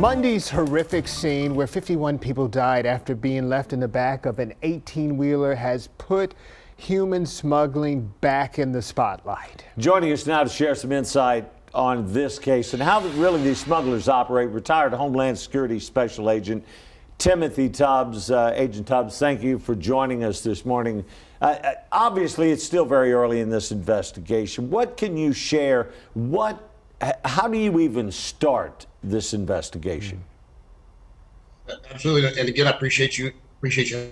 Monday's horrific scene where 51 people died after being left in the back of an 18-wheeler has put human smuggling back in the spotlight. Joining us now to share some insight on this case and how really these smugglers operate, retired Homeland Security Special Agent Timothy Tubbs. Agent Tubbs, thank you for joining us this morning. Obviously, it's still very early in this investigation. What can you share? How do you even start this investigation? Absolutely, and again, I appreciate you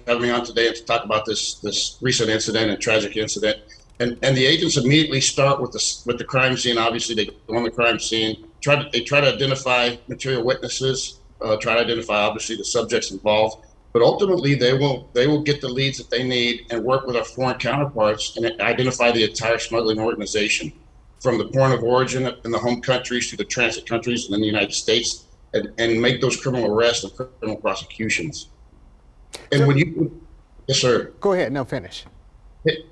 having me on today and to talk about this recent incident and tragic incident. And the agents immediately start with the crime scene. Obviously, they go on the crime scene. They try to identify material witnesses. Try to identify obviously the subjects involved. But ultimately, they will get the leads that they need and work with our foreign counterparts and identify the entire smuggling organization, from the point of origin in the home countries to the transit countries and in the United States, and make those criminal arrests and criminal prosecutions. And yes, sir. Go ahead. No, finish.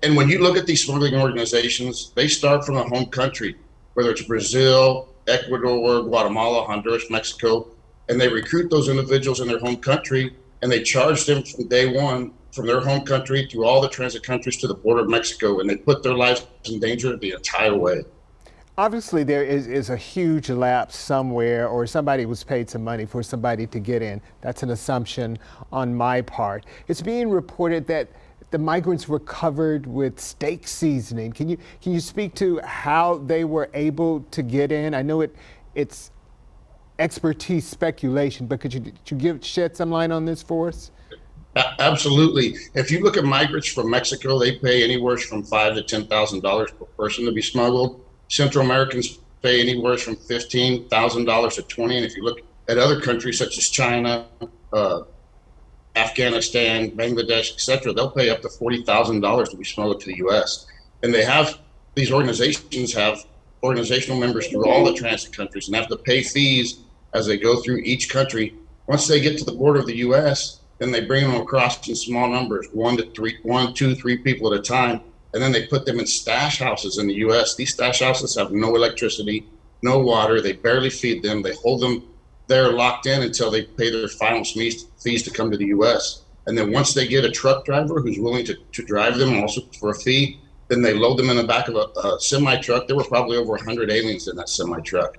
And when you look at these smuggling organizations, they start from the home country, whether it's Brazil, Ecuador, Guatemala, Honduras, Mexico, and they recruit those individuals in their home country, and they charge them from day one, from their home country through all the transit countries to the border of Mexico, and they put their lives in danger the entire way. Obviously, there is a huge lapse somewhere, or somebody was paid some money for somebody to get in. That's an assumption on my part. It's being reported that the migrants were covered with steak seasoning. Can you speak to how they were able to get in? I know it's expertise speculation, but could you shed some light on this for us? Absolutely. If you look at migrants from Mexico, they pay anywhere from $5,000 to $10,000 per person to be smuggled. Central Americans pay anywhere from $15,000 to $20,000. And if you look at other countries such as China, Afghanistan, Bangladesh, etc., they'll pay up to $40,000 to be smuggled to the U.S. And these organizations have organizational members through all the transit countries and have to pay fees as they go through each country. Once they get to the border of the U.S., then they bring them across in small numbers, one, two, three people at a time, and then they put them in stash houses in the U.S. These stash houses have no electricity, no water. They barely feed them. They hold them there locked in until they pay their final fees to come to the U.S. And then once they get a truck driver who's willing to drive them also for a fee, then they load them in the back of a semi-truck. There were probably over 100 aliens in that semi-truck.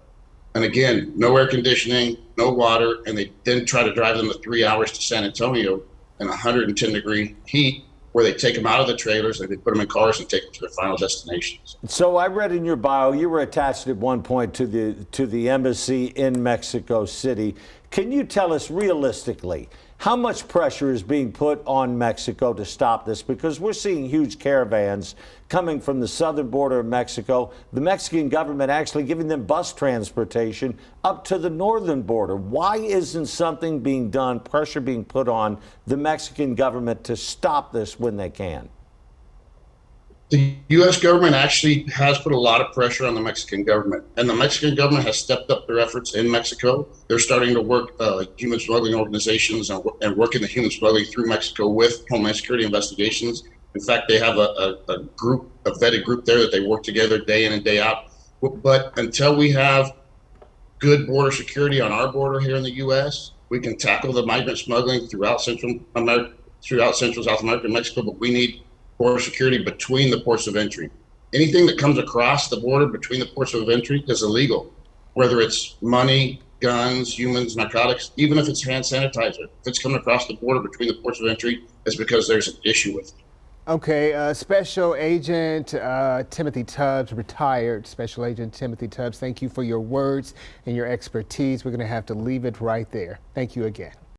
And again, no air conditioning, no water, and they then try to drive them the 3 hours to San Antonio in 110-degree heat, where they take them out of the trailers and they put them in cars and take them to their final destinations. So I read in your bio you were attached at one point to the embassy in Mexico City. Can you tell us realistically how much pressure is being put on Mexico to stop this? Because we're seeing huge caravans coming from the southern border of Mexico, the Mexican government actually giving them bus transportation up to the northern border. Why isn't something being done, pressure being put on the Mexican government to stop this when they can? The U.S. government actually has put a lot of pressure on the Mexican government, and the Mexican government has stepped up their efforts in Mexico. They're starting to work human smuggling organizations and working the human smuggling through Mexico with Homeland Security investigations. In fact, they have a vetted group there that they work together day in and day out. But until we have good border security on our border here in the U.S., we can tackle the migrant smuggling throughout Central South America and Mexico, but we need border security between the ports of entry. Anything that comes across the border between the ports of entry is illegal, whether it's money, guns, humans, narcotics, even if it's hand sanitizer. If it's coming across the border between the ports of entry, it's because there's an issue with it. Okay, Special Agent Timothy Tubbs, retired Special Agent Timothy Tubbs, thank you for your words and your expertise. We're going to have to leave it right there. Thank you again.